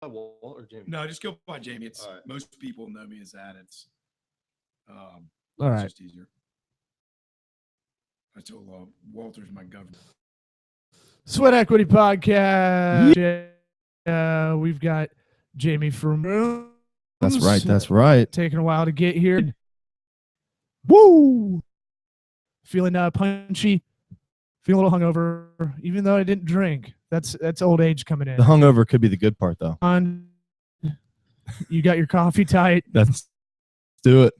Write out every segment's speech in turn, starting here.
Walt or Jamie? No, just go by Jamie. It's All right. Most people know me as that. It's All it's right. just easier. I told Walter's my governor. Sweat Equity Podcast. We've got Jamie from Rooms. That's right. That's right. Taking a while to get here. Woo! Feeling punchy. Feeling a little hungover, even though I didn't drink. That's old age coming in. The hungover could be the good part, though. You got your coffee tight. Let's do it.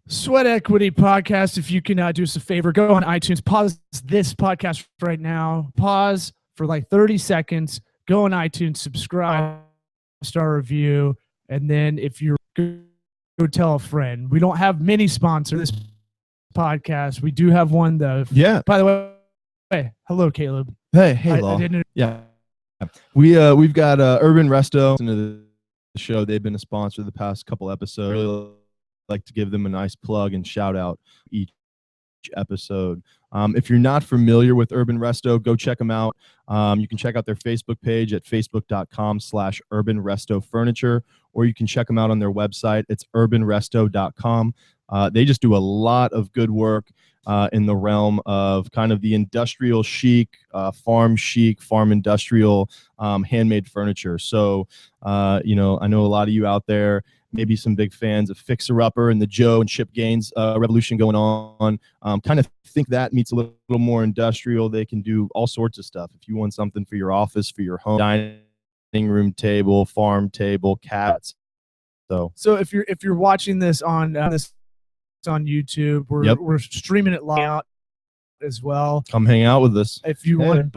Sweat Equity Podcast. If you can do us a favor, go on iTunes, pause this podcast right now, pause for like 30 seconds, go on iTunes, subscribe, star review, and then if you're go tell a friend. We don't have many sponsors this podcast. We do have one though. Yeah. By the way, hey, hello, Caleb. Hey, I didn't. Yeah. We've got Urban Resto into the show. They've been a sponsor the past couple episodes. Really like to give them a nice plug and shout out each episode. If you're not familiar with Urban Resto, go check them out. You can check out their Facebook page at facebook.com/Urban Resto Furniture, or you can check them out on their website. It's urbanresto.com. They just do a lot of good work in the realm of kind of the industrial chic, farm industrial, handmade furniture. So, I know a lot of you out there, maybe some big fans of Fixer Upper and the Joe and Chip Gaines revolution going on. Kind of think that meets a little more industrial. They can do all sorts of stuff. If you want something for your office, for your home, dining room table, farm table, cats. So if you're watching this on YouTube, we're streaming it live out as well. Come hang out with us if you want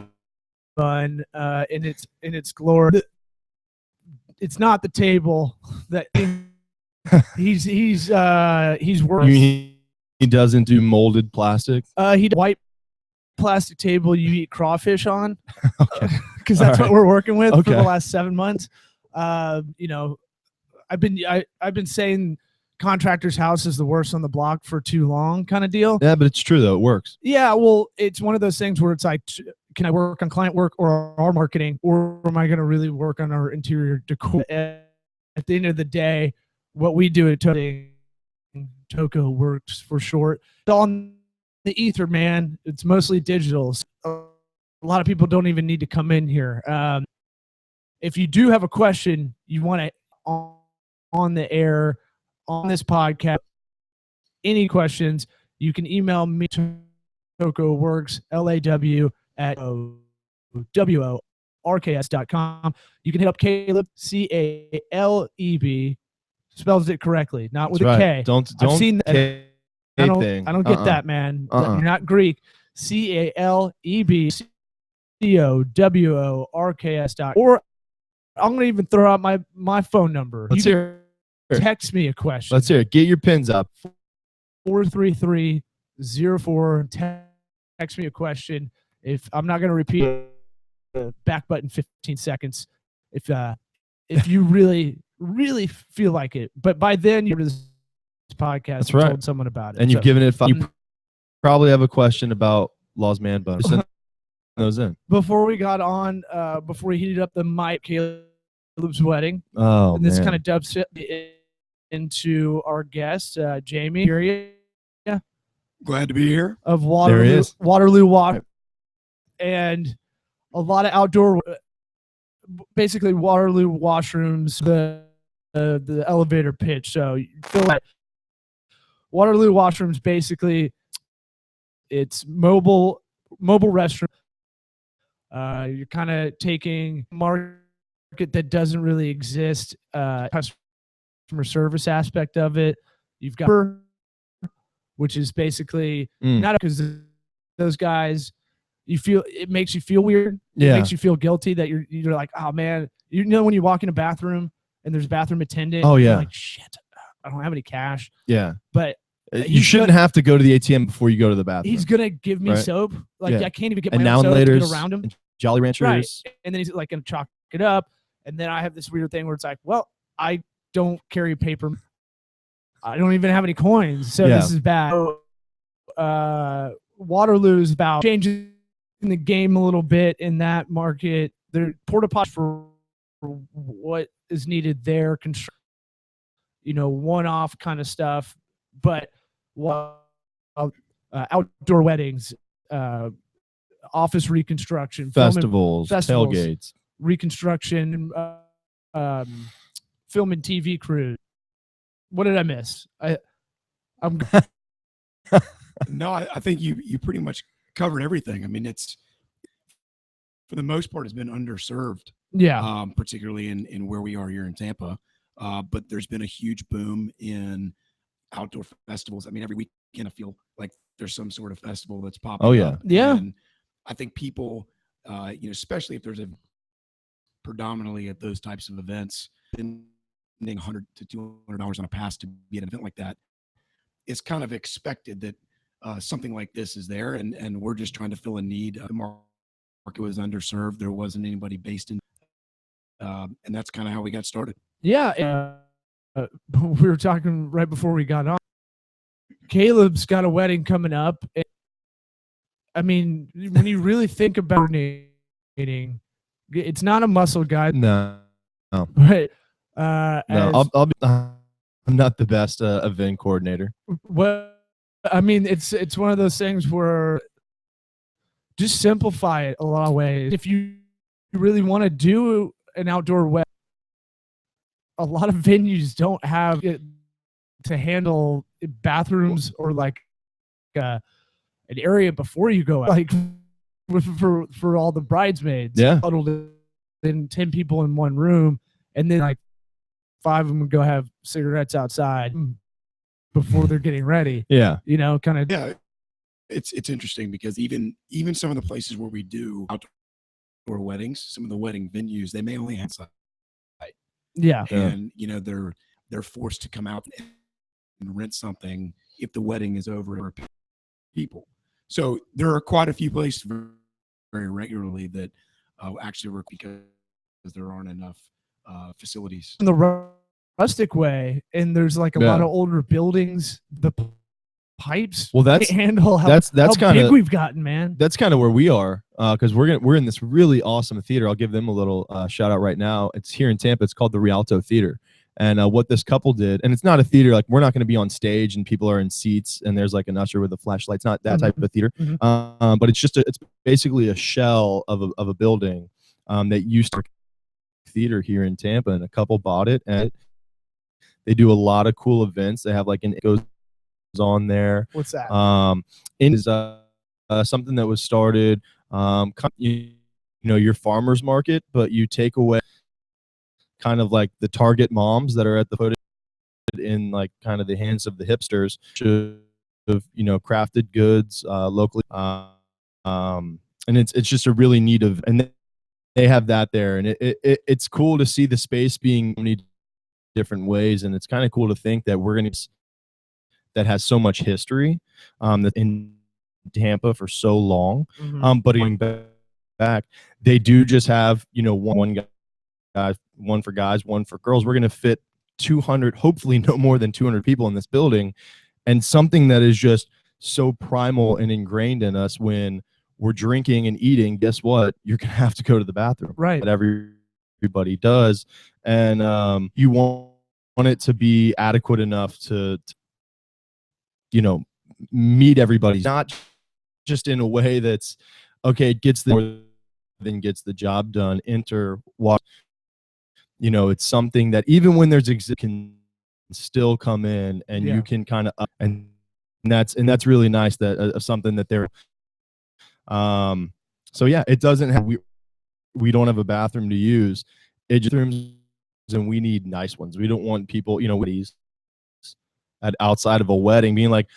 fun in its glory. It's not the table that he's working. He doesn't do molded plastic. He does white plastic table you eat crawfish on. Okay. Because that's what we're working with for Okay. the last 7 months. I've been saying contractor's house is the worst on the block for too long, kind of deal. Yeah, but it's true though. It works. Yeah, well, it's one of those things where it's like, can I work on client work or our marketing, or am I going to really work on our interior decor? At the end of the day, what we do at Toco Works for short. It's all in the ether, man. It's mostly digital. So a lot of people don't even need to come in here. If you do have a question you want to on the air, on this podcast, any questions, you can email me to TocoWorks, LAW at WORKS.com. You can hit up Caleb, CALEB, spells it correctly, not with a K. Don't I've seen that. I don't get Uh-uh. that, man. You're not Greek. CALEB, COWORKS. Or I'm going to even throw out my phone number. Let's hear it. Text me a question. Let's hear it. Get your pins up. 433-04. Text me a question. If I'm not going to repeat the back button 15 seconds, if you really feel like it, but by then you're this podcast. That's and right. Told someone about it, And you've given it 5. You probably have a question about Law's man bun. Send those in. Before we got on, before we heated up the mic, Caleb's wedding. Oh, And this man. kind of dubs into our guest, Jamie. Here Glad to be here. of There he is. Waterloo Water, and a lot of outdoor, basically Waterloo Washrooms, the elevator pitch. So you feel like Waterloo Washrooms, basically, it's mobile restroom. You're kind of taking a market that doesn't really exist, customer service aspect of it. You've got, which is basically not because those guys, it makes you feel weird. Yeah. It makes you feel guilty that you're like, oh man, when you walk in a bathroom and there's a bathroom attendant. Oh, yeah. You're like, shit, I don't have any cash. Yeah. But you shouldn't have to go to the ATM before you go to the bathroom. he's gonna give me Right. soap. Like Yeah. I can't even get and my now own and soap to later get around him. Jolly Ranchers. Right. And then he's like gonna chalk it up. And then I have this weird thing where it's like, well, I don't carry paper. I don't even have any coins, so this is bad. Waterloo is about changing the game a little bit in that market. They're porta potties for what is needed there, one-off kind of stuff, but outdoor weddings, office reconstruction, festivals, tailgates, reconstruction, film and TV crews. What did I miss? I'm No, I think you pretty much covered everything. I mean, it's for the most part has been underserved. Yeah. Particularly in where we are here in Tampa. But there's been a huge boom in outdoor festivals. I mean, every weekend I feel like there's some sort of festival that's popping up. Yeah. And I think people, especially if there's predominantly at those types of events, spending $100 to $200 on a pass to be at an event like that, it's kind of expected that something like this is there, and we're just trying to fill a need. The market was underserved. There wasn't anybody based in, and that's kind of how we got started. Yeah. We were talking right before we got on. Caleb's got a wedding coming up. I mean, when you really think about coordinating, it's not a muscle guy. No. But no, I'm not the best event coordinator. Well, I mean, it's one of those things where just simplify it a lot of ways. If you really want to do an outdoor wedding, a lot of venues don't have it to handle bathrooms or like an area before you go out, like for all the bridesmaids. Yeah, huddled in 10 people in one room, and then like 5 of them would go have cigarettes outside before they're getting ready. Yeah, kind of. Yeah, it's interesting because even some of the places where we do outdoor weddings, some of the wedding venues, they may only have site. Yeah. And they're forced to come out and rent something if the wedding is over people. So there are quite a few places very regularly that actually work because there aren't enough facilities. In the rustic way, and there's like a lot of older buildings, the pipes that's handle how big we've gotten, man. That's kind of where we are, because we're in this really awesome theater. I'll give them a little shout out right now. It's here in Tampa. It's called the Rialto Theater. And what this couple did, and it's not a theater, like we're not going to be on stage and people are in seats and there's like an usher with a flashlight. It's not that type of a theater. But it's basically a shell of a building that used to be theater here in Tampa, and a couple bought it, and they do a lot of cool events. They have like it goes on there. What's that? It is something that was started, your farmer's market, but you take away kind of like the Target moms that are at the foot in like kind of the hands of the hipsters of crafted goods locally, and it's just a really neat and they have that there, and it's cool to see the space being many different ways, and it's kind of cool to think that that has so much history that in Tampa for so long. But going back, they do just have one guy, one for guys, one for girls. We're going to fit 200, hopefully no more than 200 people in this building, and something that is just so primal and ingrained in us when we're drinking and eating. Guess what? You're going to have to go to the bathroom, right? That everybody does, and you want it to be adequate enough to meet everybody, not just in a way that's okay, it gets the job done. It's something that even when there's can still come in, and you can kind of and that's really nice, that something that they're so yeah, it doesn't have we don't have a bathroom to use. It just rooms, and we need nice ones. We don't want people at outside of a wedding being like,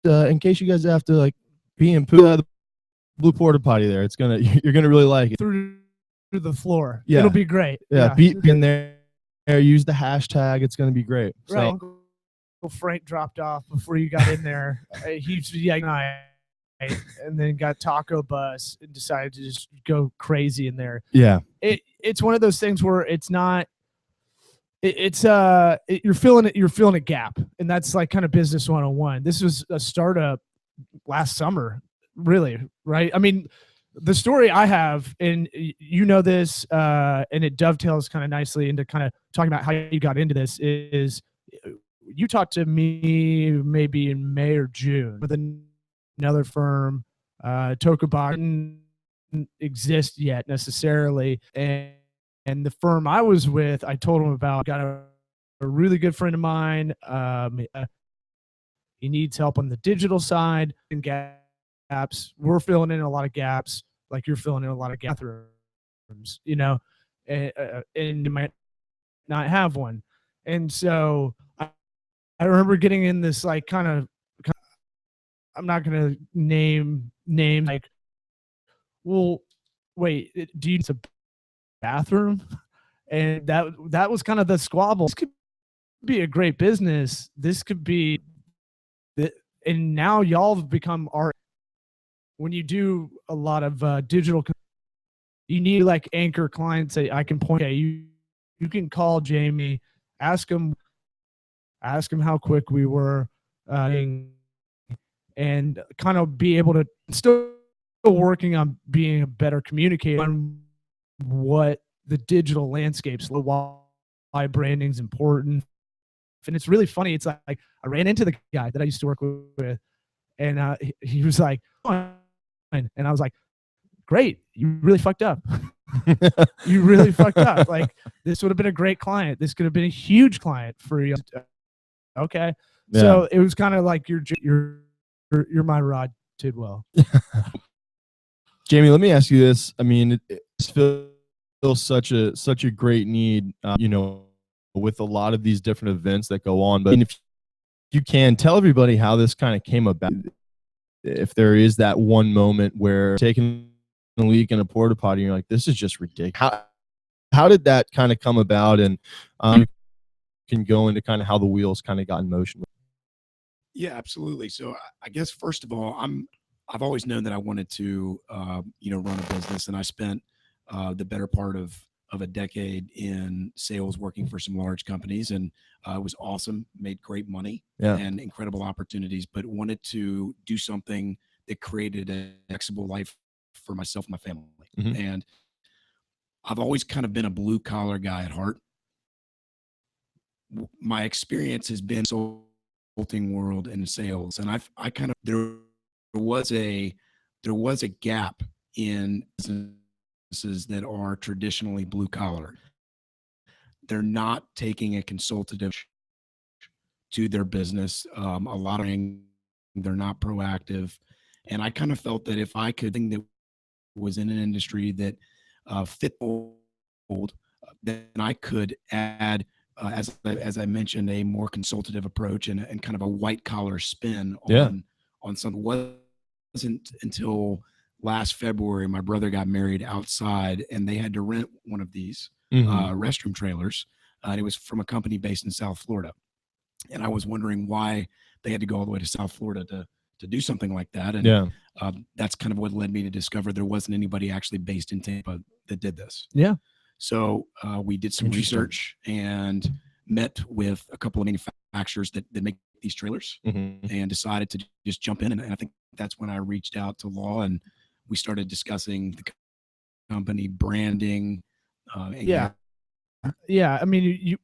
in case you guys have to like pee and poo out of the blue porta potty there, you're gonna really like it through the floor. Yeah, it'll be great. Be in there, use the hashtag. It's gonna be great. Right. So Frank dropped off before you got in there. He's and then got Taco Bus and decided to just go crazy in there. Yeah. It's one of those things where it's not. You're feeling a gap, and that's like kind of business 101. This was a startup last summer, really, right? I mean, the story I have, and you know this, and it dovetails kind of nicely into kind of talking about how you got into this, is you talked to me maybe in May or June with another firm. Tokubox didn't exist yet necessarily, and the firm I was with, I told him about, got a really good friend of mine. He needs help on the digital side and gaps. We're filling in a lot of gaps, like you're filling in a lot of bathrooms, you know, and you might not have one. And so I remember getting in this like kind of, I'm not going to name names, like, well, wait, do you need a bathroom? And that was kind of the squabble. This could be a great business. This could be, and now y'all have become our, when you do a lot of digital, you need like anchor clients that I can point at. You can call Jamie, ask him how quick we were, and kind of be able to still working on being a better communicator on what the digital landscapes, why branding's important. And it's really funny. It's like I ran into the guy that I used to work with, and he was like, oh, and I was like, great, you really fucked up. You really fucked up. Like, this would have been a great client. This could have been a huge client for you. Okay. Yeah. So it was kind of like you're my Rod Tidwell. Jamie, let me ask you this. I mean, it feels such a great need, you know, with a lot of these different events that go on. But if you can tell everybody how this kind of came about, if there is that one moment where taking a leak in a porta potty, you're like, this is just ridiculous. How did that kind of come about? And you can go into kind of how the wheels kind of got in motion. Yeah, absolutely. So I guess first of all, I've always known that I wanted to, you know, run a business, and I spent the better part of a decade in sales working for some large companies, and it was awesome, made great money and incredible opportunities, but wanted to do something that created a flexible life for myself and my family. Mm-hmm. And I've always kind of been a blue collar guy at heart. My experience has been consulting world and sales, and I kind of, there was a gap in businesses that are traditionally blue collar. They're not taking a consultative to their business. A lot of they're not proactive, and I kind of felt that if I could think that was in an industry that fit old, then I could add, as I mentioned, a more consultative approach and kind of a white collar spin on something. Wasn't until last February my brother got married outside, and they had to rent one of these restroom trailers, and it was from a company based in South Florida. And I was wondering why they had to go all the way to South Florida to do something like that. And that's kind of what led me to discover there wasn't anybody actually based in Tampa that did this. Yeah. So we did some research and met with a couple of manufacturers that make these trailers, and decided to just jump in. And I think that's when I reached out to Law, and we started discussing the company branding. Yeah. I mean,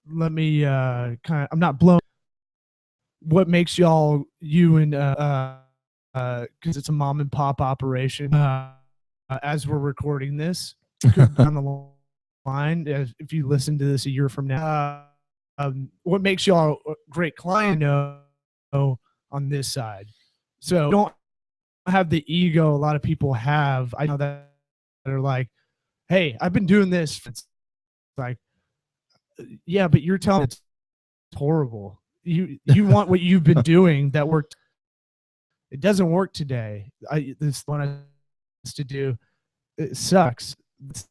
let me kind of, I'm not blown. What makes y'all, you and because it's a mom and pop operation, as we're recording this on the line, if you listen to this a year from now, what makes y'all a great client on this side? So don't have the ego a lot of people have. I know that are like, hey, I've been doing this. It's like, yeah, but you're telling it's horrible. You want what you've been doing that worked. It doesn't work today. This one has to do. It sucks. It's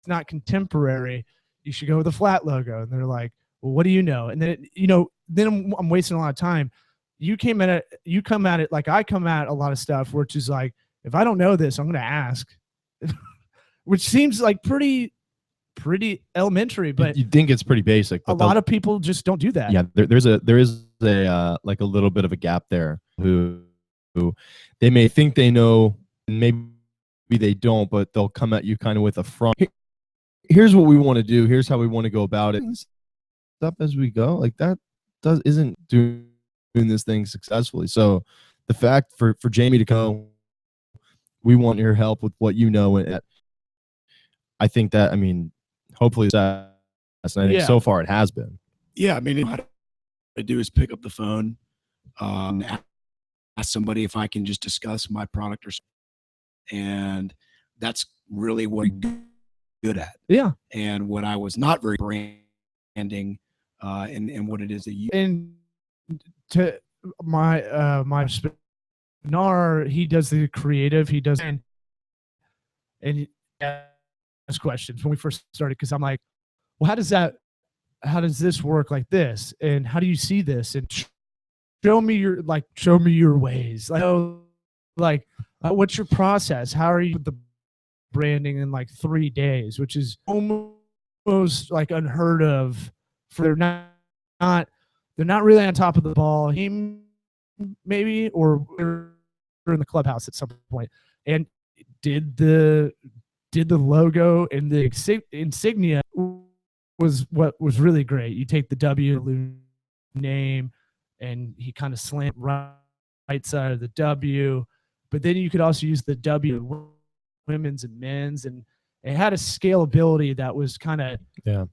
not contemporary. You should go with a flat logo. And they're like, well, what do you know? And then then I'm wasting a lot of time. you come at it like I come at a lot of stuff, which is like, if I don't know this, I'm going to ask, which seems like pretty elementary, but you think it's pretty basic, but a lot of people just don't do that. Yeah, there is a like a little bit of a gap there. Who they may think they know, and maybe they don't, but they'll come at you kind of with a front. Here's what we want to do. Here's how we want to go about it. Stuff as we go, like that isn't doing this thing successfully. So the fact for Jamie to go, we want your help with what you know. And I think that, I mean, hopefully that's, and I think so far it has been. Yeah, I mean, what I do is pick up the phone, ask somebody if I can just discuss my product or something. And that's really what I'm good at. Yeah. And what I was not very branding, and what it is that you. And to my Spinar, he does the creative. He does, and he asks questions when we first started, because I'm like, well, how does this work like this, and how do you see this, and show me your ways, like what's your process, how are you with the branding in like 3 days, which is almost like unheard of. For they're not really on top of the ball, maybe, or we're in the clubhouse at some point, and did the logo and the insignia was what was really great. You take the W name, and he kind of slant right side of the W, but then you could also use the W women's and men's, and it had a scalability that was kind of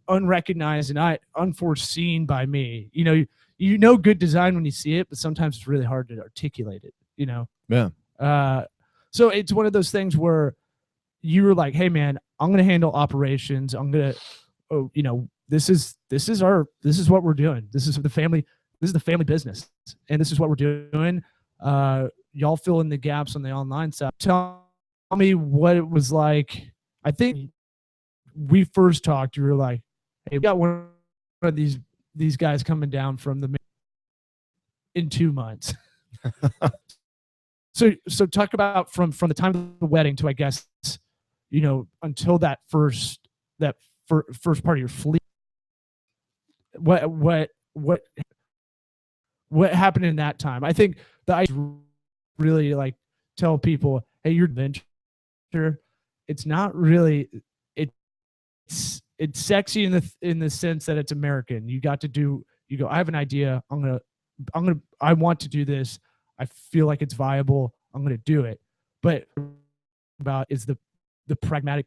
unrecognized and unforeseen by me. You know good design when you see it, but sometimes it's really hard to articulate it. Yeah. So it's one of those things where you were like, "Hey, man, I'm going to handle operations. I'm going to, this is what we're doing. This is the family business, and this is what we're doing. Y'all fill in the gaps on the online side. Tell me what it was like." I think we first talked, you were like, "Hey, we got one of these guys coming down from the in 2 months." So talk about from the time of the wedding to, I guess, until that first part of your fleet. What happened in that time? I think that I really like tell people, "Hey, you're venture. It's not really, it's sexy in the sense that it's American. You go, I have an idea. I want to do this. I feel like it's viable. I'm going to do it." But about is the pragmatic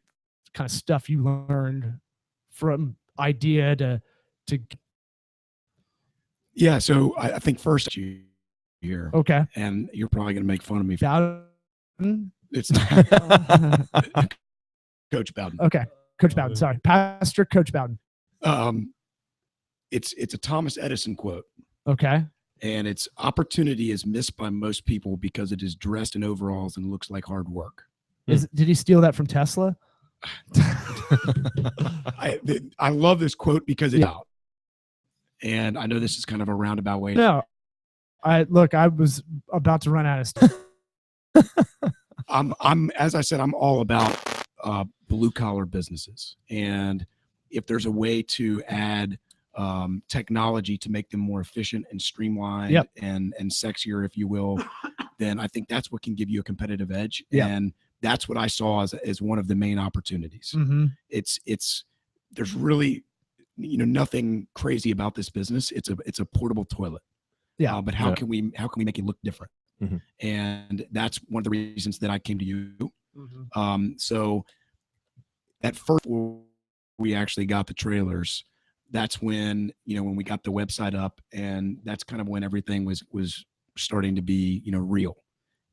kind of stuff you learned from idea to. Yeah. So I think first you here. Okay. And you're probably going to make fun of me. It's Coach Bowden. Okay, Coach Bowden. Sorry, Pastor Coach Bowden. It's a Thomas Edison quote. Okay. And it's opportunity is missed by most people because it is dressed in overalls and looks like hard work. Did he steal that from Tesla? I love this quote because it's out. And I know this is kind of a roundabout way. No, I was about to run out of stuff. As I said, I'm all about blue collar businesses, and if there's a way to add technology to make them more efficient and streamlined and sexier, if you will, then I think that's what can give you a competitive edge. And that's what I saw as one of the main opportunities. Mm-hmm. There's really nothing crazy about this business. It's a portable toilet. Yeah. But how can we make it look different? Mm-hmm. And that's one of the reasons that I came to you. Mm-hmm. So at first we actually got the trailers. That's when, when we got the website up, and that's kind of when everything was starting to be, real.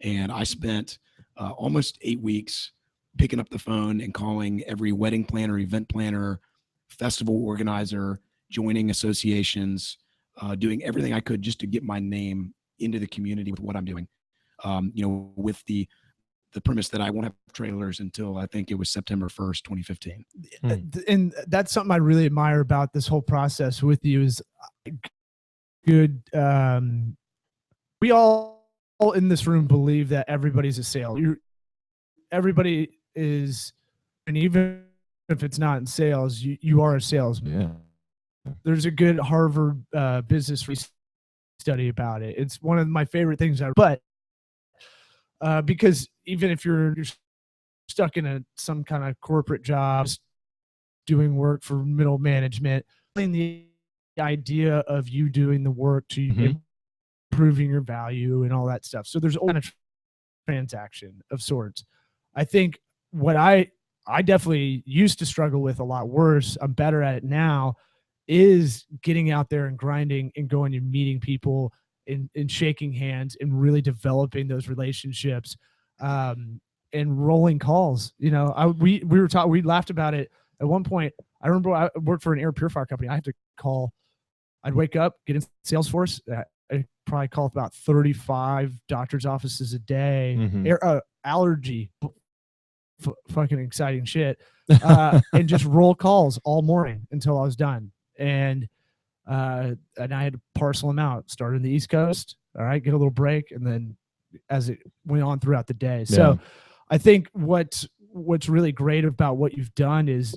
And I spent almost 8 weeks picking up the phone and calling every wedding planner, event planner, festival organizer, joining associations, doing everything I could just to get my name into the community with what I'm doing. With the premise that I won't have trailers until I think it was September 1st, 2015. And that's something I really admire about this whole process with you is good we all in this room believe that everybody's a sales. Everybody is, and even if it's not in sales, you are a salesman. Yeah. There's a good Harvard business study about it. It's one of my favorite things. But because even if you're stuck in some kind of corporate job, doing work for middle management, the idea of you doing the work to improving your value and all that stuff. So there's all kind of transaction of sorts. I think what I definitely used to struggle with a lot worse, I'm better at it now, is getting out there and grinding and going and meeting people and shaking hands and really developing those relationships, and rolling calls. You know, we laughed about it at one point. I remember I worked for an air purifier company. I had to call. I'd wake up, get in Salesforce. I'd probably call about 35 doctor's offices a day. Allergy, fucking exciting shit, and just roll calls all morning until I was done. And I had to parcel them out. Started in the East Coast. All right, get a little break, and then as it went on throughout the day. Yeah. So I think what's really great about what you've done is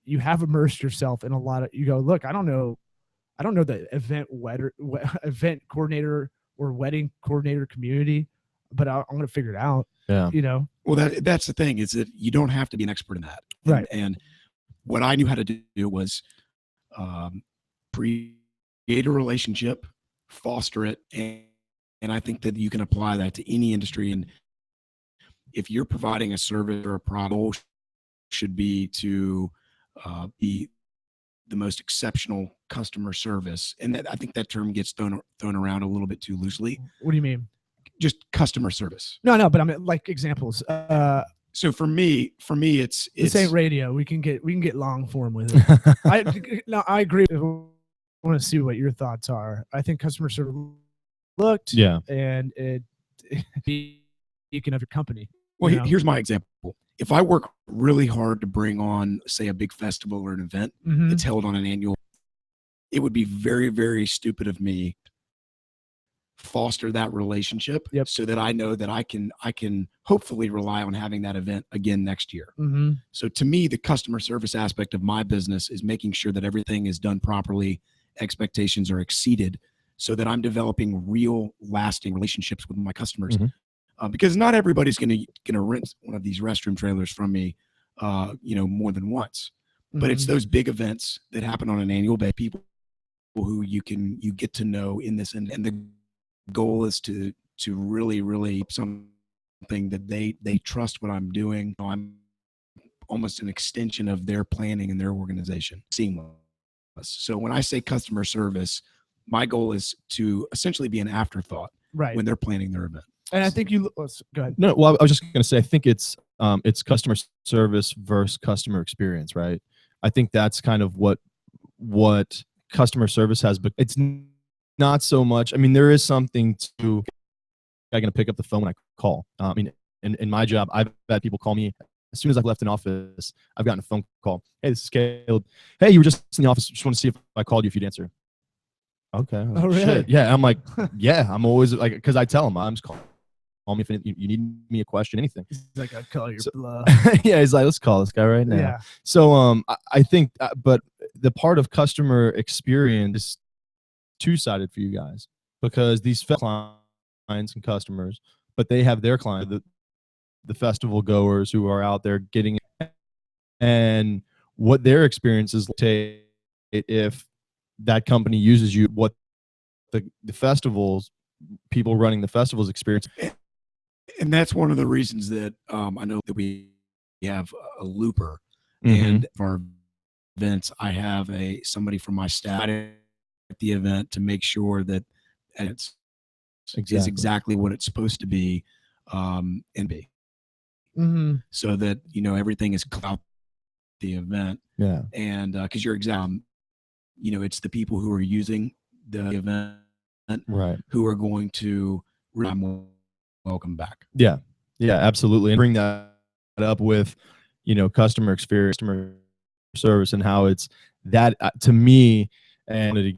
you have immersed yourself in a lot of. You go, look, I don't know the event coordinator or wedding coordinator community, but I'm going to figure it out. Yeah. You know. Well, that's the thing, is that you don't have to be an expert in that. Right. And what I knew how to do was create a relationship, foster it, and I think that you can apply that to any industry. And if you're providing a service or a product, should be to be the most exceptional customer service. And that, I think that term gets thrown around a little bit too loosely. What do you mean? Just customer service. No, but I mean like examples. So for me, it's ain't radio. We can get long form with it. I agree. I want to see what your thoughts are. I think customer service looked, and it beacon of your company. Well, here's my example. If I work really hard to bring on, say, a big festival or an event that's held on an annual, it would be very, very stupid of me foster that relationship so that I know that I can hopefully rely on having that event again next year. So to me, the customer service aspect of my business is making sure that everything is done properly, expectations are exceeded, so that I'm developing real lasting relationships with my customers. Because not everybody's going to rent one of these restroom trailers from me, more than once. But it's those big events that happen on an annual basis, people who you get to know in this, and the goal is to really, really something that they trust what I'm doing. I'm almost an extension of their planning and their organization. Seamless. So when I say customer service, my goal is to essentially be an afterthought when they're planning their event. And I think go ahead. No, well, I was just going to say, I think it's customer service versus customer experience, right? I think that's kind of what customer service has, but it's not so much. I mean, there is something to, I'm going to pick up the phone when I call. I mean, in my job, I've had people call me as soon as I've left an office. I've gotten a phone call. Hey, this is Caleb. Hey, you were just in the office. Just want to see if I called you, if you'd answer. Okay. Oh, really? Shit. Yeah. I'm like, yeah, I'm always like, because I tell them I'm just calling. Call me if you need me a question, anything. He's like, I call your bluff. Yeah, he's like, let's call this guy right now. Yeah. So I think, but the part of customer experience is two-sided for you guys, because these clients and customers, but they have their client, the festival goers who are out there getting it, and what their experience is like if that company uses you, what the festivals, people running the festivals experience. And that's one of the reasons that I know that we have a looper, and for our events, I have somebody from my staff at the event to make sure that it's exactly what it's supposed to be, and be. So that everything is cloud the event. Yeah. And because your exam, it's the people who are using the event, who are going to welcome back. Yeah, absolutely. And bring that up with, customer experience, customer service, and how it's that to me, and to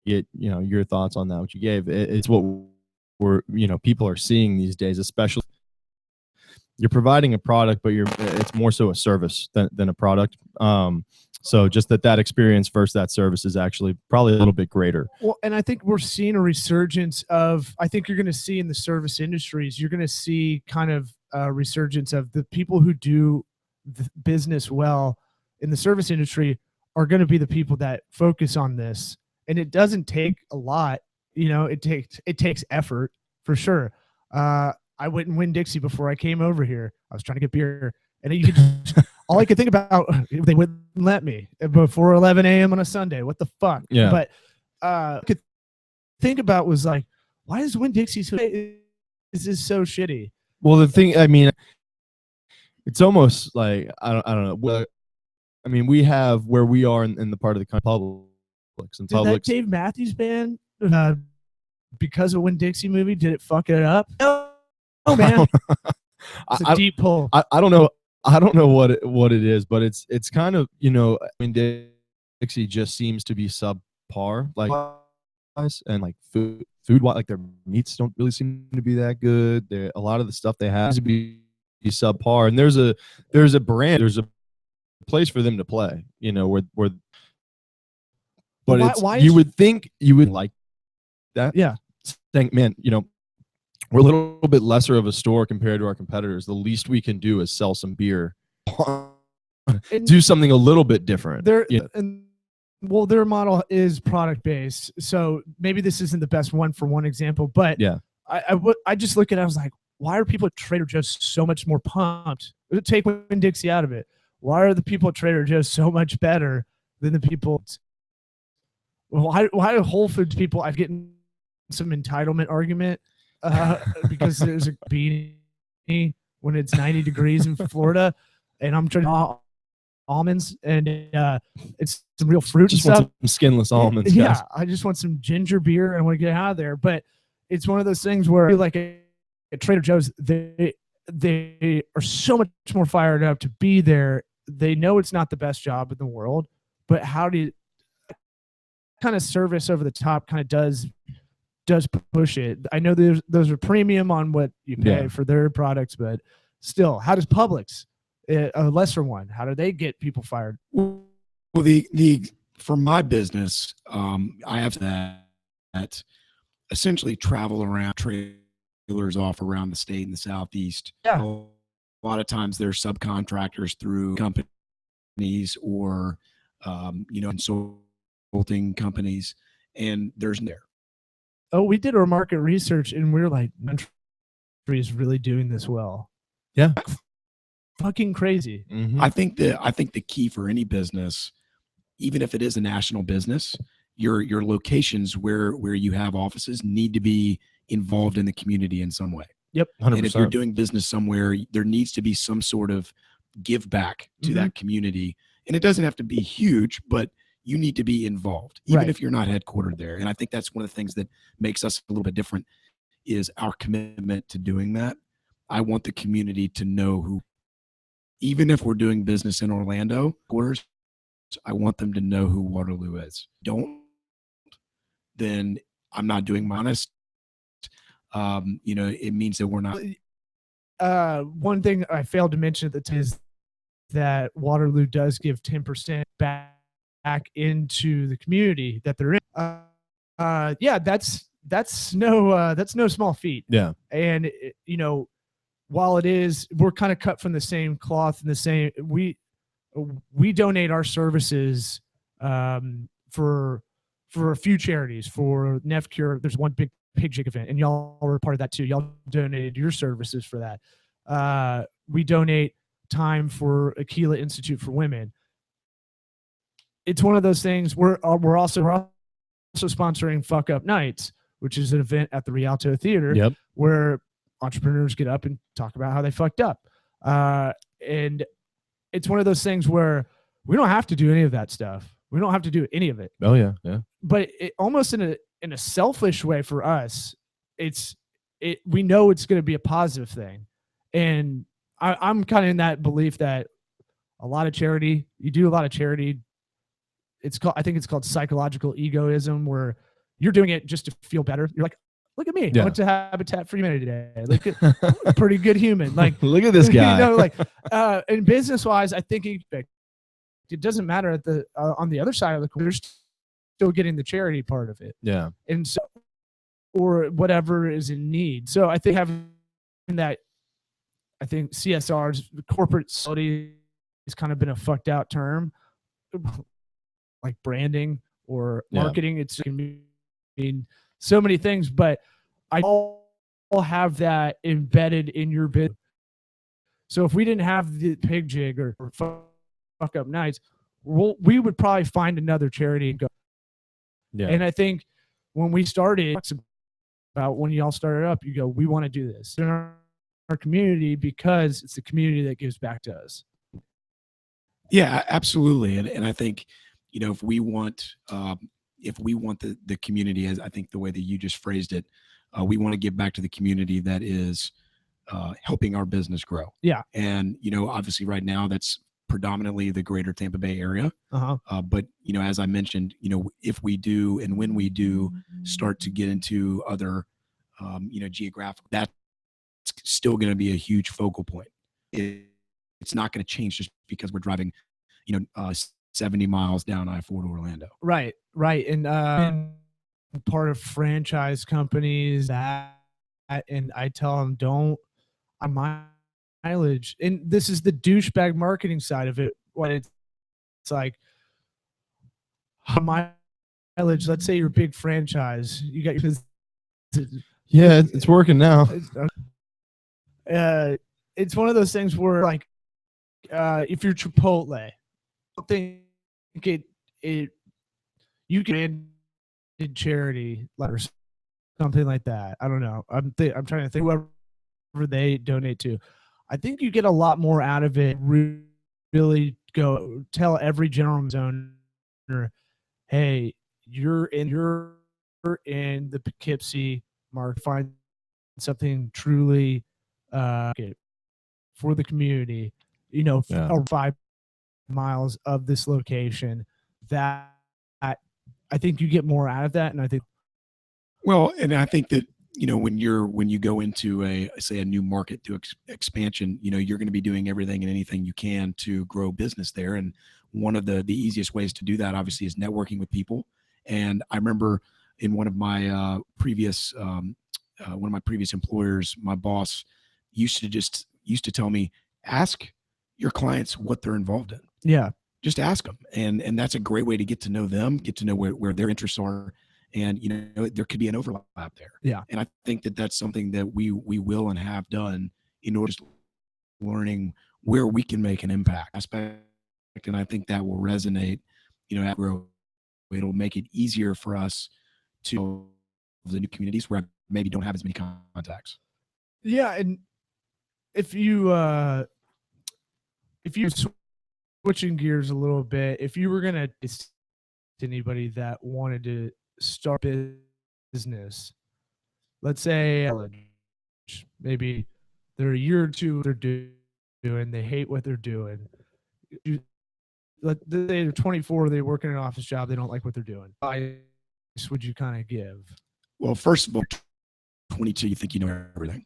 get, your thoughts on that, what you gave. It's what we're people are seeing these days, especially you're providing a product, but it's more so a service than a product. So just that experience versus that service is actually probably a little bit greater. Well, and I think we're seeing a resurgence of, I think you're going to see in the service industries, you're going to see kind of a resurgence of the people who do the business well in the service industry are going to be the people that focus on this. And it doesn't take a lot, it takes effort for sure. I went and Winn-Dixie before I came over here. I was trying to get beer, and you could all I could think about, they wouldn't let me before 11 a.m. on a Sunday. What the fuck? Yeah. But I could think about was like, why is Winn-Dixie is this so shitty? Well, the thing, I mean, it's almost like I don't know. Well, I mean, we have where we are in the part of the country, Publix and Did Publix. that Dave Matthews Band, because of Winn-Dixie movie, did it fuck it up? No, man. It's a deep pull. I don't know. I don't know what it is, but it's kind of, Dixie just seems to be subpar, like, and like food like their meats don't really seem to be that good. A lot of the stuff they have to be subpar, and there's a brand, there's a place for them to play, where but you would think you would like that. Yeah. Think, man, we're a little bit lesser of a store compared to our competitors. The least we can do is sell some beer, do something a little bit different. Well, their model is product based, so maybe this isn't the best one for one example, but yeah, I just look at it. I was like, why are people at Trader Joe's so much more pumped? Take Winn-Dixie out of it. Why are the people at Trader Joe's so much better than the people? Why do Whole Foods people? I've gotten some entitlement argument. Because there's a beanie when it's 90 degrees in Florida, and I'm trying almonds, and it's some real fruit. Just and stuff. Want some skinless almonds. Yeah, guys. I just want some ginger beer and I want to get out of there. But it's one of those things where, like at Trader Joe's, they are so much more fired up to be there. They know it's not the best job in the world, but how do you kind of service over the top kind of does push it. I know those are premium on what you pay for their products, but still, how does Publix, a lesser one, how do they get people fired? Well, for my business, I have that essentially travel around trailers off around the state in the Southeast. Yeah. A lot of times they're subcontractors through companies or, consulting companies, and there's there. Oh, we did our market research and we were like, country is really doing this well. Yeah. Fucking crazy. Mm-hmm. I think the key for any business, even if it is a national business, your locations where you have offices need to be involved in the community in some way. Yep. 100%. And if you're doing business somewhere, there needs to be some sort of give back to that community. And it doesn't have to be huge, but you need to be involved, even if you're not headquartered there. And I think that's one of the things that makes us a little bit different is our commitment to doing that. I want the community to know who, even if we're doing business in Orlando, quarters, I want them to know who Waterloo is. Don't, then I'm not doing my honest. It means that we're not. One thing I failed to mention at the time is that Waterloo does give 10% back into the community that they're in. That's no small feat. Yeah. And while we're kind of cut from the same cloth and the same, we donate our services for a few charities. For NEFCure, there's one big pig jig event, and y'all were part of that too. Y'all donated your services for that. We donate time for Aquila Institute for Women. It's one of those things. We're also sponsoring Fuck Up Nights, which is an event at the Rialto Theater where entrepreneurs get up and talk about how they fucked up. And it's one of those things where we don't have to do any of that stuff. We don't have to do any of it. Oh yeah, yeah. But it, almost in a selfish way for us, we know it's going to be a positive thing, and I'm kind of in that belief that you do a lot of charity. I think it's called psychological egoism, where you're doing it just to feel better. You're like, Look at me. Yeah. I went to Habitat for Humanity today. Look at pretty good human. Like, look at this guy. You know, like, and business wise, I think it doesn't matter at the on the other side of the coin. You're still getting the charity part of it. Yeah. And so, or whatever is in need. So I think having that, I think CSR's corporate facility has kind of been a fucked out term, like branding or marketing. Yeah. It's can mean so many things, but I all have that embedded in your business. So if we didn't have the pig jig or fuck up nights, we would probably find another charity and go. Yeah. And I think when we started, about when y'all started up, you go, we want to do this in our community because it's the community that gives back to us. Yeah, absolutely. And I think, you know, if we want the community, as I think the way that you just phrased it, we want to give back to the community that is helping our business grow. Yeah. And, you know, obviously right now that's predominantly the greater Tampa Bay area. But, you know, as I mentioned, you know, if we do and when we do start to get into other, you know, geographic, that's still going to be a huge focal point. It's not going to change just because we're driving, you know, 70 miles down I-4 to Orlando. Right. And part of franchise companies that, and I tell them, don't on my mileage. And this is the douchebag marketing side of it. When it's like mileage, let's say you're a big franchise, you got your, yeah, it's working now. It's one of those things where, like, if you're Chipotle, I think you can brand charity or something like that. I don't know. I'm trying to think whoever they donate to. I think you get a lot more out of it. Really go tell every general owner, hey, you're in the Poughkeepsie market. Find something truly for the community. You know, 5 miles of this location. That I think you get more out of that, and I think. Well, and I think that, you know, when you go into a new market through expansion, you know, you're going to be doing everything and anything you can to grow business there. And one of the easiest ways to do that, obviously, is networking with people. And I remember in one of my previous employers, my boss used to tell me, ask your clients what they're involved in. Yeah. Just ask them. And that's a great way to get to know them, get to know where their interests are. And, you know, there could be an overlap there. Yeah. And I think that that's something that we will and have done in order to learning where we can make an impact aspect. And I think that will resonate, you know, it'll make it easier for us to the new communities where I maybe don't have as many contacts. Yeah. And if you're switching gears a little bit, if you were going to anybody that wanted to start business, let's say maybe they're a year or two they're doing, they hate what they're doing. Let's say they're 24, they work in an office job, they don't like what they're doing. What advice would you kind of give? Well, first of all, 22, you think you know everything.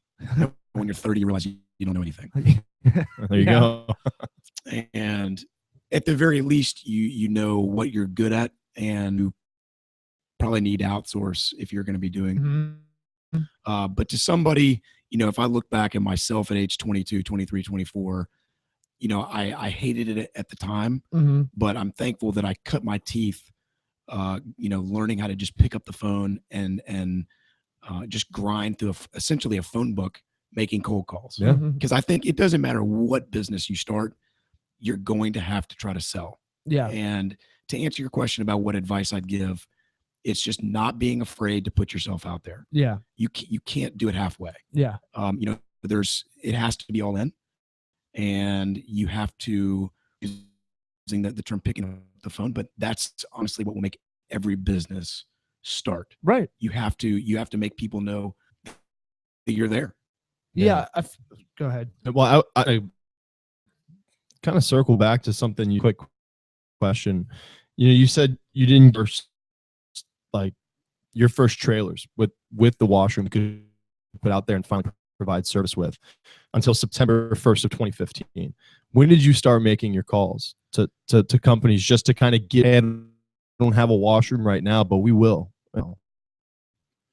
When you're 30, you realize you don't know anything. There you go. And at the very least, you know what you're good at, and you probably need to outsource if you're going to be doing. But to somebody, you know, if I look back at myself at age 22, 23, 24, you know, I hated it at the time, but I'm thankful that I cut my teeth, you know, learning how to just pick up the phone and just grind through essentially a phone book, making cold calls. Yeah. Because I think it doesn't matter what business you start, you're going to have to try to sell. Yeah. And to answer your question about what advice I'd give, it's just not being afraid to put yourself out there. Yeah. You can't do it halfway. Yeah. You know, it has to be all in, and you have to, using the term picking up the phone, but that's honestly what will make every business start. Right. You have to make people know that you're there. Yeah. Go ahead. Well, I kind of circle back to something. Quick question. You know, you said you didn't like your first trailers with the washroom you could put out there and finally provide service with until September 1st of 2015. When did you start making your calls to companies just to kind of get, hey, I don't have a washroom right now, but we will?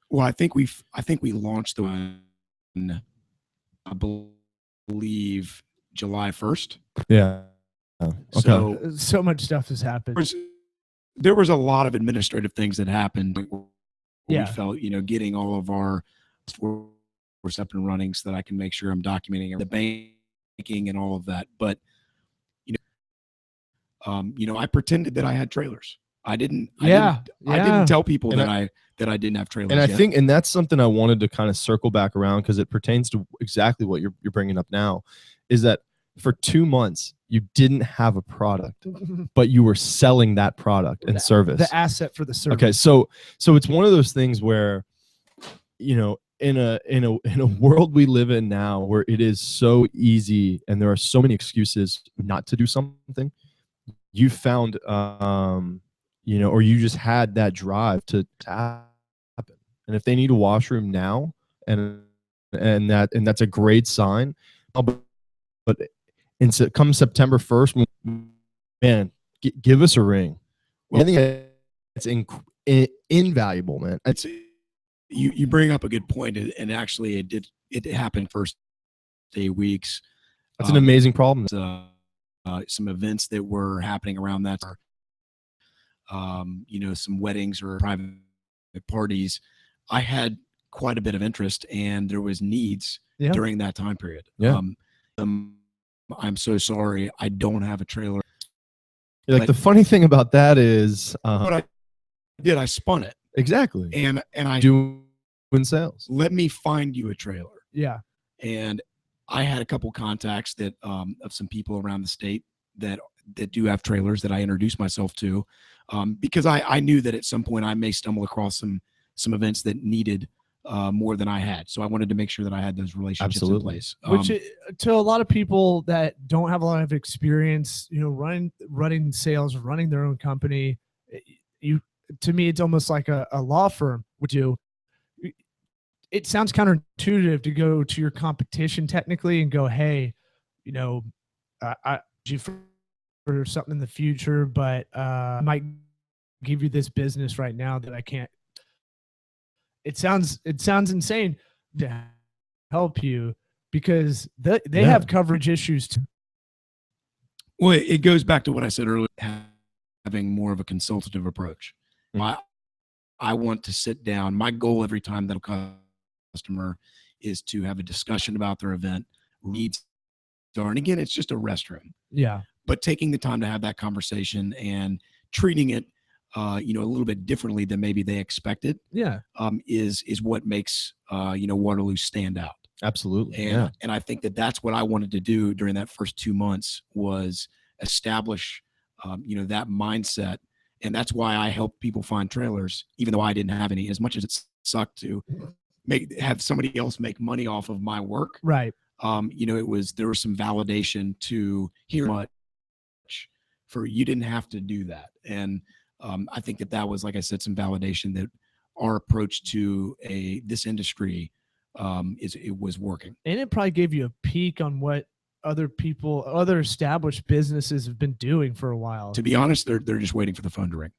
Well, I think we launched the one, I believe July 1st. Yeah. Okay. So much stuff has happened. There was a lot of administrative things that happened. Yeah. We felt, getting all of our works up and running so that I can make sure I'm documenting the banking and all of that. But, I pretended that I had trailers. I didn't tell people that I didn't have trailers. And I think, and that's something I wanted to kind of circle back around because it pertains to exactly what you're bringing up now, is that for 2 months you didn't have a product, but you were selling that product and service, the asset for the service. Okay, so it's one of those things where, in a world we live in now where it is so easy and there are so many excuses not to do something, you found or you just had that drive to happen. And if they need a washroom now, and that's a great sign. But come September 1st, man, give us a ring. Well, I think it's invaluable, man. You bring up a good point, and actually it happened first 8 weeks. That's an amazing problem. Some events that were happening around that, some weddings or private parties. I had quite a bit of interest, and there was needs during that time period. Yeah. I'm so sorry, I don't have a trailer. Like, the funny thing about that is, what I did, I spun it. Exactly. And I doing sales. Let me find you a trailer. Yeah. And I had a couple contacts that of some people around the state that do have trailers that I introduced myself to, because I knew that at some point I may stumble across some events that needed more than I had. So I wanted to make sure that I had those relationships in place. Which to a lot of people that don't have a lot of experience, running sales, running their own company, to me, it's almost like a law firm would do. It sounds counterintuitive to go to your competition technically and go, hey, I do for something in the future, but I might give you this business right now that I can't. It sounds insane to help you because they have coverage issues too. Well, it goes back to what I said earlier, having more of a consultative approach. I want to sit down. My goal every time that a customer is to have a discussion about their event, needs, and again, it's just a restroom. Yeah. But taking the time to have that conversation and treating it, a little bit differently than maybe they expected. Yeah. Is what makes Waterloo stand out. Absolutely. And I think that's what I wanted to do during that first 2 months was establish, that mindset. And that's why I help people find trailers, even though I didn't have any. As much as it sucked to have somebody else make money off of my work, right? There was some validation to hear much for you didn't have to do that, and I think that was, like I said, some validation that our approach to this industry it was working. And it probably gave you a peek on what other established businesses have been doing for a while. To be honest, they're just waiting for the phone to ring.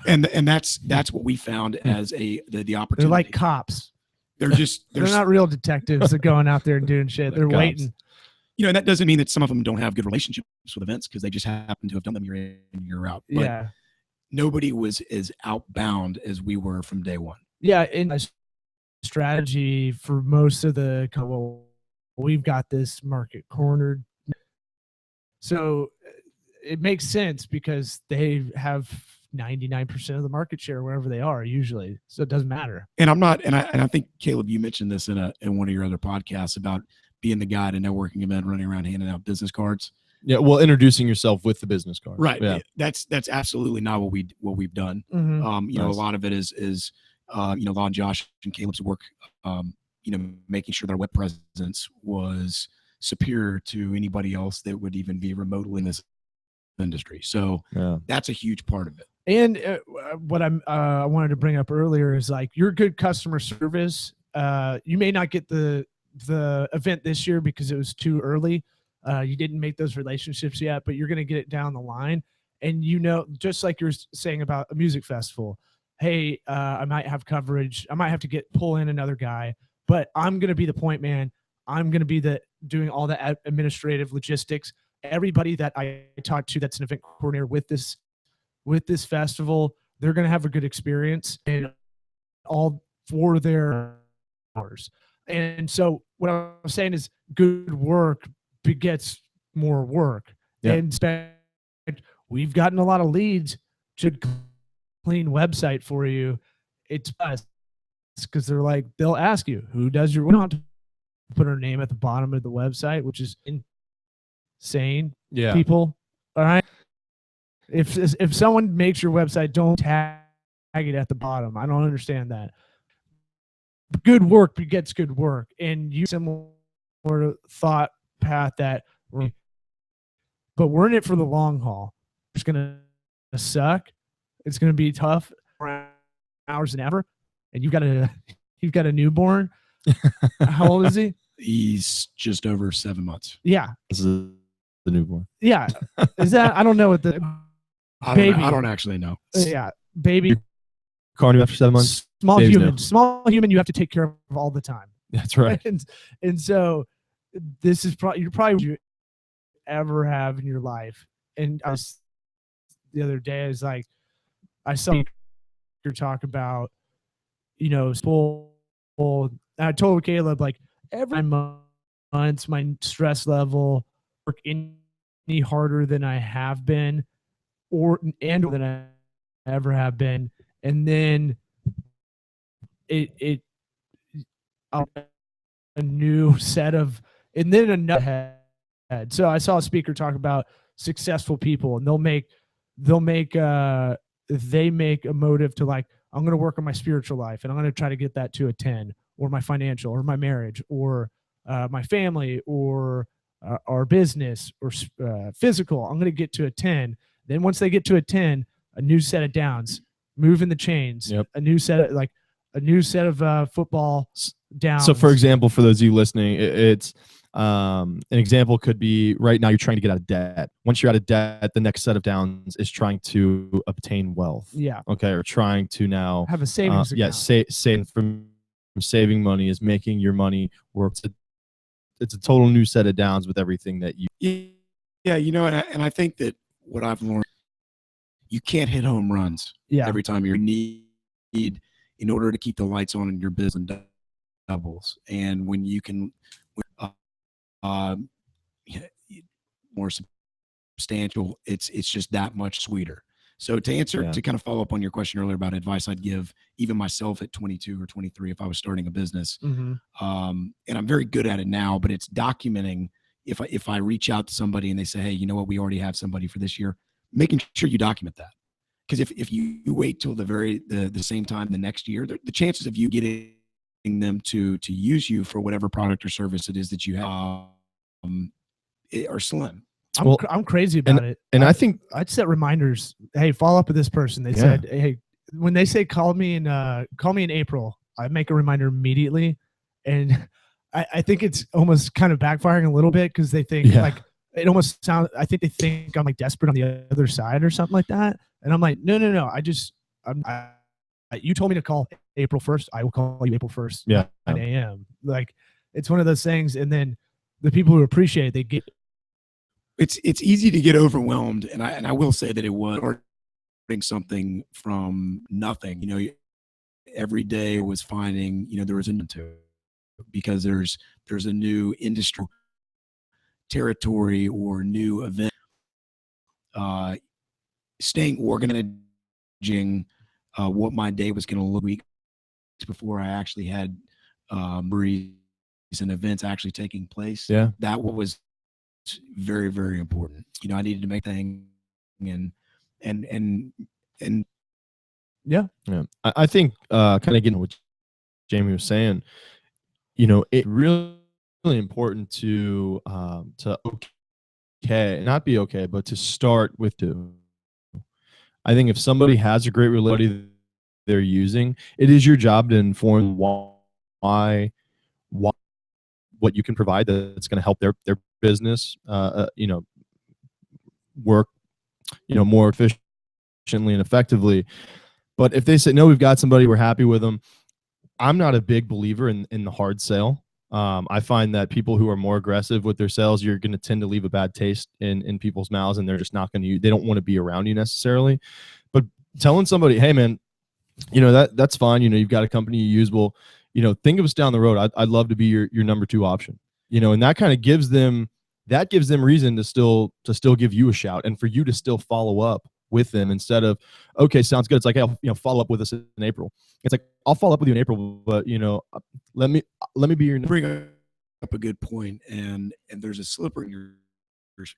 and that's what we found as the opportunity. They're like cops. They're not real detectives that are going out there and doing shit. They're waiting. That doesn't mean that some of them don't have good relationships with events because they just happen to have done them year in and year out. But nobody was as outbound as we were from day one. Yeah, and a strategy for most of the we've got this market cornered. So it makes sense because they have 99% of the market share wherever they are usually. So it doesn't matter. And I think, Caleb, you mentioned this in one of your other podcasts about being the guy at a networking event running around handing out business cards. Yeah, well, introducing yourself with the business card. Right. Yeah. That's absolutely not what we've done. Mm-hmm. Nice. A lot of it is Lon, Josh, and Caleb's work. Making sure their web presence was superior to anybody else that would even be remotely in this industry. So that's a huge part of it. And what I wanted to bring up earlier is like your good customer service. You may not get the event this year because it was too early. You didn't make those relationships yet, but you're going to get it down the line. And just like you're saying about a music festival, hey, I might have coverage. I might have to pull in another guy, but I'm going to be the point man. I'm going to be doing all the administrative logistics. Everybody that I talk to that's an event coordinator with this festival, they're going to have a good experience and all for their hours. And so what I'm saying is good work begets more work. Yeah. And we've gotten a lot of leads to clean website for you. It's us because they'll ask you who does we don't have to put our name at the bottom of the website, which is insane. Yeah. People. All right. If someone makes your website, don't tag it at the bottom. I don't understand that. Good work begets good work, and you similar thought path but we're in it for the long haul. It's gonna suck. It's gonna be tough for hours and ever. And you've got a newborn. How old is he? He's just over 7 months. Yeah. This is the newborn. Yeah. Is that? I don't know what the baby. I don't actually know. Yeah, baby. Calling you after 7 months. Small human. You have to take care of all the time. That's right. And so this is probably you ever have in your life. And the other day is like I saw your talk about school. I told Caleb like every month my stress level work any harder than I have been and than I ever have been, and then a new set of, and then another head. So I saw a speaker talk about successful people, and they make a motive to like, I'm going to work on my spiritual life, and I'm going to try to get that to a 10, or my financial, or my marriage, or my family, or our business, or physical. I'm going to get to a 10. Then once they get to a 10, a new set of downs, moving the chains, a new set of football downs. So for example, for those of you listening, it's an example could be right now you're trying to get out of debt. Once you're out of debt, the next set of downs is trying to obtain wealth. Yeah. Okay. Or trying to now have a savings account. Saving from saving money is making your money work. It's a total new set of downs with everything that you. Yeah. And I think that what I've learned, you can't hit home runs every time you need in order to keep the lights on in your business and doubles. And when you can more substantial, it's just that much sweeter. So to kind of follow up on your question earlier about advice I'd give even myself at 22 or 23 if I was starting a business, and I'm very good at it now, but it's documenting if I reach out to somebody and they say, hey, you know what, we already have somebody for this year, making sure you document that. Because if you wait till the same time the next year, the chances of you getting them to use you for whatever product or service it is that you have are slim. I'm crazy about it. And I think I'd set reminders. Hey, follow up with this person. They said, hey, when they say call me in April, I make a reminder immediately. And I think it's almost kind of backfiring a little bit because they think like it almost sounds. I think they think I'm like desperate on the other side or something like that. And I'm like, no. You told me to call April 1st. I will call you April 1st. Yeah. 9 a.m. Like it's one of those things. And then the people who appreciate it, they get. It's easy to get overwhelmed, and I will say that it was starting something from nothing. Every day was finding there was a new to because there's a new industry territory or new event. Staying organized, what my day was going to look weeks before I actually had breeze and events actually taking place. Yeah, that was very, very important. I needed to make things and yeah. I think kind of getting what Jamie was saying, it's really important to not be okay, but to start with two. I think if somebody has a great relationship they're using, it is your job to inform why what you can provide that's going to help their business, work, more efficiently and effectively. But if they say, no, we've got somebody, we're happy with them, I'm not a big believer in the hard sale. I find that people who are more aggressive with their sales, you're going to tend to leave a bad taste in people's mouths, and they're just not going to, they don't want to be around you necessarily. But telling somebody, hey man, that's fine. You've got a company you use. Well, think of us down the road. I'd love to be your number 2 option, and that kind of gives them reason to still give you a shout, and for you to still follow up with them instead of, okay, sounds good. It's like, hey, follow up with us in April. It's like, I'll follow up with you in April, but let me be your. Bring up a good point, and there's a slipper in your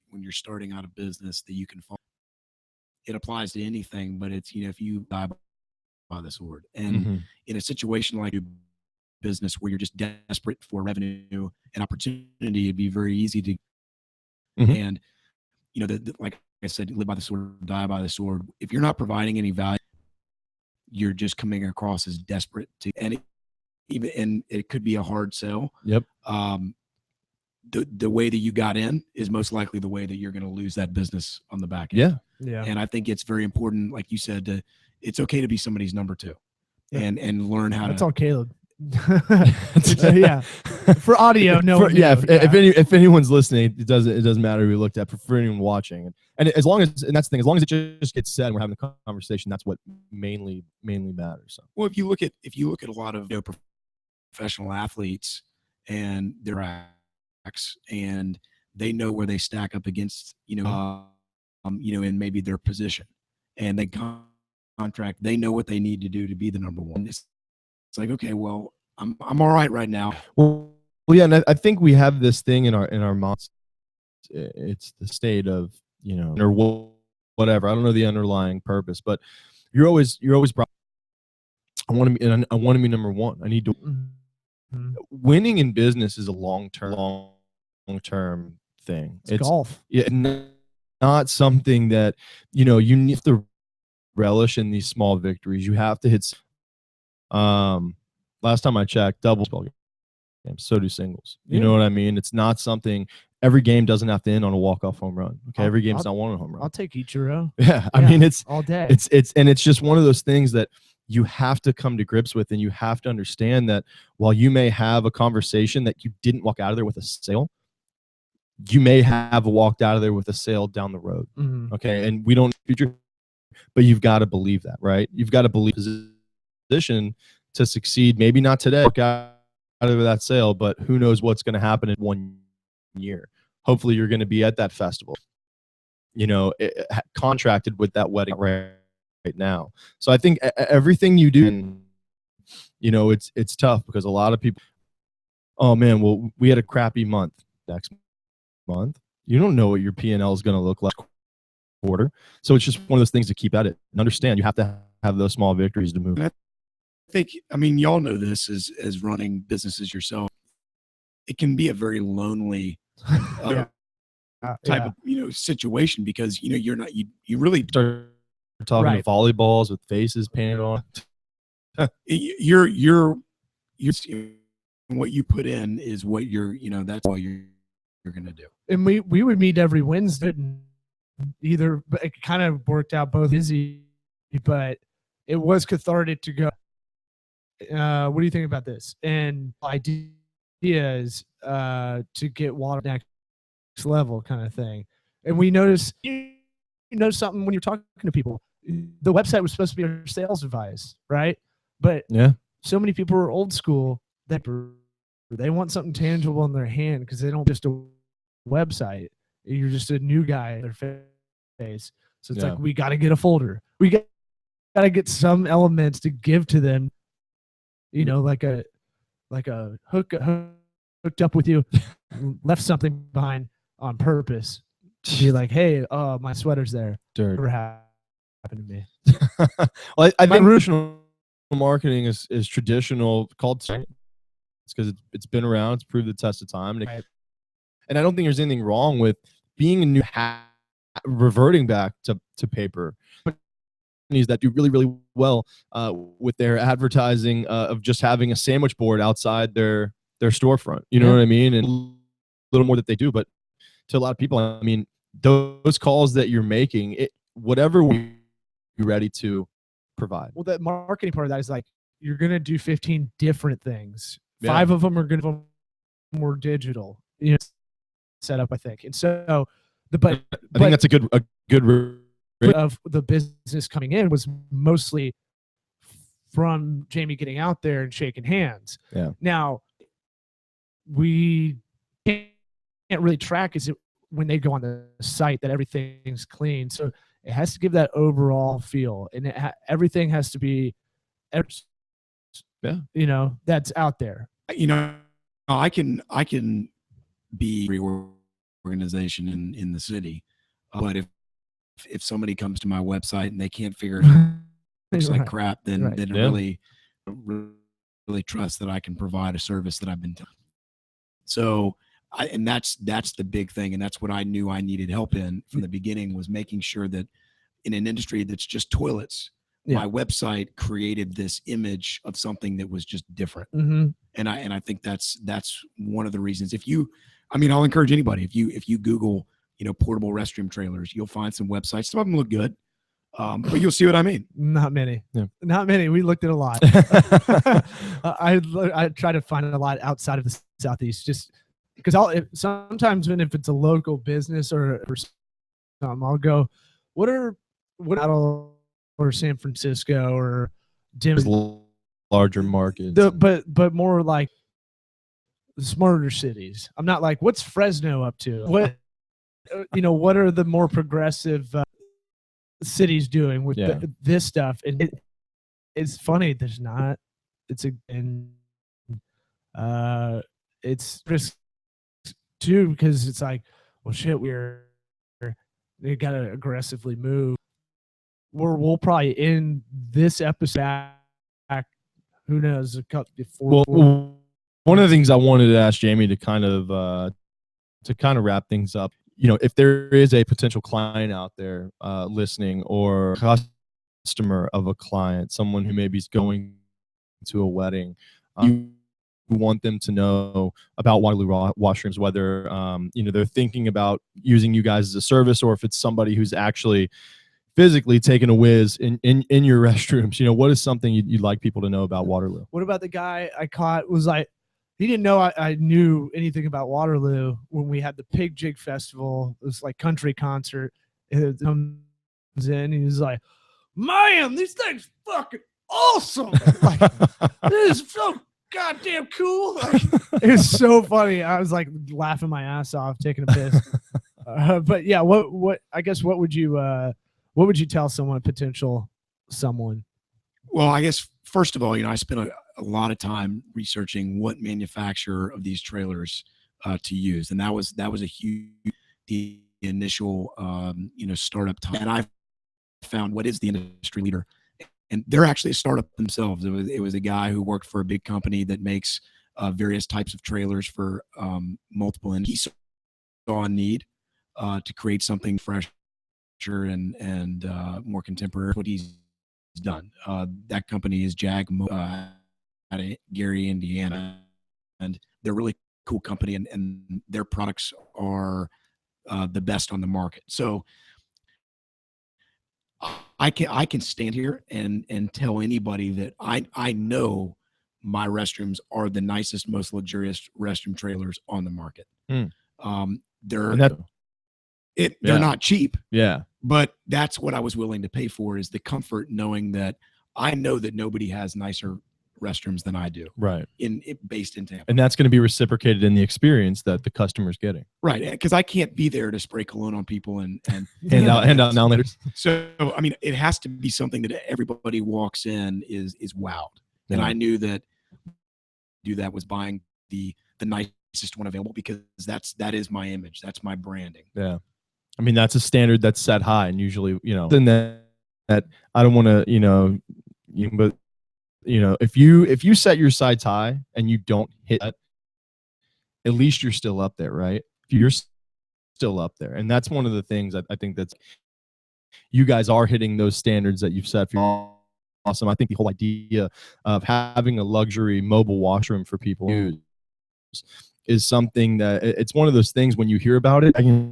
when you're starting out a business that you can follow. It applies to anything, but it's if you die by the sword, and in a situation like a business where you're just desperate for revenue and opportunity, it'd be very easy to, and like I said, live by the sword, die by the sword. If you're not providing any value, you're just coming across as desperate to, and it could be a hard sell. Yep. The way that you got in is most likely the way that you're going to lose that business on the back end. Yeah. And I think it's very important, like you said, it's okay to be somebody's number 2, and learn how That's to. all Caleb. Yeah. For audio, no. If anyone's listening, it doesn't matter who we looked at. For anyone watching, and as long as that's the thing, as long as it just gets said and we're having a conversation, that's what mainly matters. So. Well, if you look at a lot of professional athletes and their acts, and they know where they stack up against in maybe their position, and they contract, they know what they need to do to be the number 1. It's like, okay, well, I'm all right now. Well, yeah, and I think we have this thing in our minds. It's the state of or whatever. I don't know the underlying purpose, but you're always I want to be number 1. I need to. Winning in business is a long term thing. It's golf. Yeah, not something that you need to relish in these small victories. You have to hit. Last time I checked, doubles games, so do singles. You know what I mean? It's not something. Every game doesn't have to end on a walk-off home run. Okay, every game's not one home run. I'll take Ichiro. Yeah, I mean, it's all day. It's just one of those things that you have to come to grips with, and you have to understand that while you may have a conversation that you didn't walk out of there with a sale, you may have walked out of there with a sale down the road. Okay, and we don't future, but you've got to believe that, right? You've got to believe position to succeed. Maybe not today, work out of that sale, but who knows what's going to happen in 1 year. Hopefully, you're going to be at that festival. Contracted with that wedding right now. So I think everything you do, it's tough because a lot of people, oh man, well, we had a crappy month. Next month, you don't know what your P&L is going to look like quarter. So it's just one of those things to keep at it and understand. You have to have those small victories to move. I think, y'all know this as running businesses yourself. It can be a very lonely type of situation because you're not you really start talking to volleyballs with faces painted on. You're what you put in is what that's all you're gonna do. And we would meet every Wednesday. Either, but it kind of worked out both busy, but it was cathartic to go. What do you think about this? And idea is to get water next level kind of thing. And we noticed something when you're talking to people. The website was supposed to be our sales advice, right? But so many people are old school that they want something tangible in their hand because they don't just a website. You're just a new guy in their face. So it's like, we got to get a folder. We got to get some elements to give to them, like a hooked up with you, left something behind on purpose. Be like, hey, my sweater's there. Dirt. Never happened to me. Well, I think traditional marketing is traditional called science because it's been around. It's proved the test of time. And I don't think there's anything wrong with being a new reverting back to paper. But that do really, really well with their advertising of just having a sandwich board outside their storefront. You know what I mean? And a little more that they do, but to a lot of people, I mean, those calls that you're making, whatever you're ready to provide. Well, the marketing part of that is like you're gonna do 15 different things. Yeah. 5 of them are gonna be more digital, setup, I think. And so I think that's a good of the business coming in was mostly from Jamie getting out there and shaking hands. Yeah. Now we can't really track is it when they go on the site that everything's clean. So it has to give that overall feel, and everything has to be, that's out there. I can be organization in the city, but if somebody comes to my website and they can't figure it out, looks like crap, then really trust that I can provide a service that I've been telling. So and that's the big thing, and that's what I knew I needed help in from the beginning, was making sure that in an industry that's just toilets, my website created this image of something that was just different. Mm-hmm. And I think that's one of the reasons. I'll encourage anybody, if you Google, portable restroom trailers, you'll find some websites. Some of them look good, but you'll see what I mean. Not many. Yeah. Not many. We looked at a lot. I try to find a lot outside of the Southeast, just because sometimes if it's a local business or something, I'll go, what are or San Francisco or larger markets, but more like smarter cities. I'm not like, what's Fresno up to? What are the more progressive cities doing with this stuff? And it's funny. There's not. It's risk too, because it's like, well, shit, they gotta aggressively move. We'll probably end this episode back, who knows, a couple before. Well, one of the things I wanted to ask Jamie to kind of wrap things up, if there is a potential client out there listening, or customer of a client, someone who maybe is going to a wedding, you want them to know about Waterloo Washrooms, whether they're thinking about using you guys as a service, or if it's somebody who's actually physically taking a whiz in your restrooms. What is something you'd like people to know about Waterloo? What about the guy I caught was like, he didn't know I knew anything about Waterloo when we had the Pig Jig Festival. It was like country concert. It comes in, he was like, man, these things fucking awesome. Like, this is so goddamn cool. Like, it was so funny. I was like laughing my ass off, taking a piss. But yeah, what would you tell potential someone? Well, I guess first of all, I spent a lot of time researching what manufacturer of these trailers to use, and that was a huge, the initial startup time. And I found what is the industry leader, and they're actually a startup themselves. It was a guy who worked for a big company that makes various types of trailers for multiple industries. He saw a need to create something fresher and more contemporary. What he's done. That company is Jag out of Gary, Indiana, and they're a really cool company, and their products are the best on the market. So I can stand here and tell anybody that I know my restrooms are the nicest, most luxurious restroom trailers on the market. They're not cheap. Yeah. But that's what I was willing to pay for, is the comfort knowing that I know that nobody has nicer restrooms than I do. Right. Based in Tampa. And that's going to be reciprocated in the experience that the customer's getting. Right. Because I can't be there to spray cologne on people and hand out now later. So, it has to be something that everybody walks in is wowed. Yeah. And I knew that that was buying the nicest one available, because that is my image. That's my branding. Yeah. That's a standard that's set high, and usually, then that I don't want to, but if you set your sights high and you don't hit that, at least you're still up there, right? You're still up there, and that's one of the things I think that's you guys are hitting those standards that you've set for. Awesome. I think the whole idea of having a luxury mobile washroom for people to use is something that it's one of those things when you hear about it, you're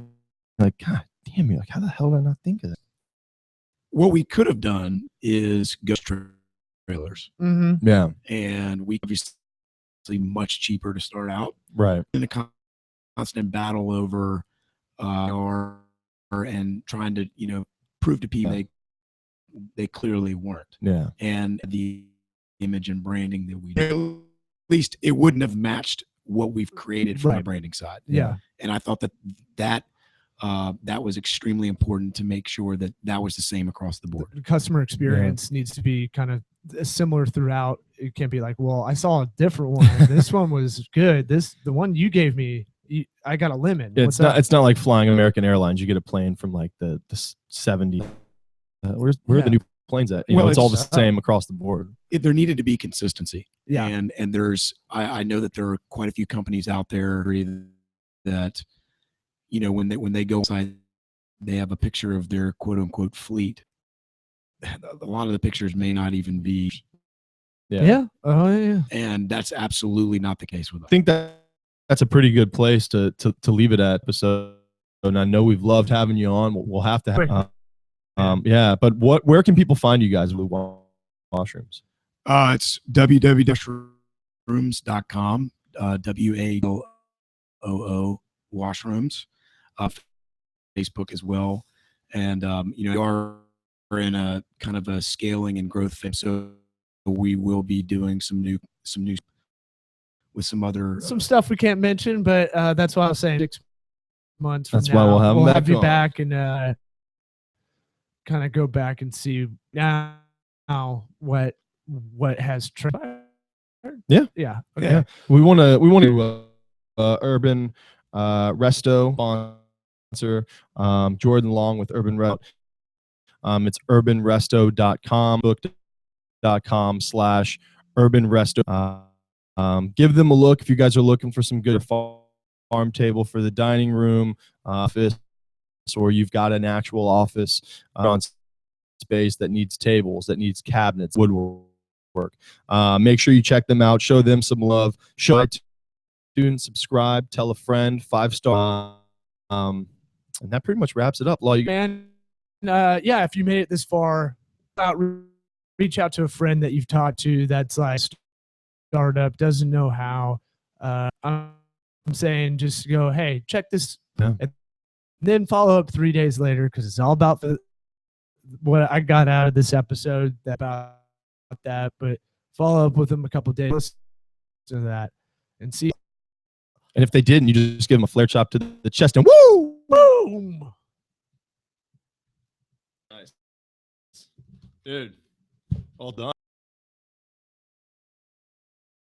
like, God damn, you're like, how the hell did I not think of that? What we could have done is ghost trailers. Mm-hmm. Yeah. And we obviously much cheaper to start out. Right. In a constant battle over and trying to, prove to people they clearly weren't. Yeah. And the image and branding that we did, at least it wouldn't have matched what we've created from the branding side. Yeah. And I thought that was extremely important to make sure that was the same across the board. The customer experience needs to be kind of similar throughout. It can't be like, well, I saw a different one. This one was good. The one you gave me, I got a lemon. It's not like flying American Airlines. You get a plane from like the 70s. Where are the new planes at? It's all the same across the board. There needed to be consistency. Yeah. And there's, I know that there are quite a few companies out there that, when they go inside, they have a picture of their quote unquote fleet. A lot of the pictures may not even be. Yeah. Oh yeah. And that's absolutely not the case with us. I think that's a pretty good place to leave it at. So, and I know we've loved having you on. We'll have to have. But where can people find you guys with Washrooms? It's www.washrooms.com. WAOO Washrooms. Facebook as well, and we are in a kind of a scaling and growth phase, so we will be doing some new with some other some stuff we can't mention, but that's why I was saying 6 months from that's now, why we'll have you back and kind of go back and see now what has transpired. Yeah. Okay. Yeah. We want to Urban Resto sponsor Jordan Long with Urban Resto. It's urbanresto.com, book.com/urbanresto. Give them a look if you guys are looking for some good farm table for the dining room office, or you've got an actual office on space that needs tables, that needs cabinets, woodwork. Make sure you check them out. Show them some love. Show iTunes, subscribe, tell a friend, 5-star. And that pretty much wraps it up. Man, if you made it this far, reach out to a friend that you've talked to that's like startup, doesn't know how. I'm saying just go, hey, check this. Yeah. And then follow up 3 days later, because it's all about what I got out of this episode about that. But follow up with them a couple of days, listen to that, and see. And if they didn't, you just give them a flare chop to the chest and woo, boom. Nice, dude. All done.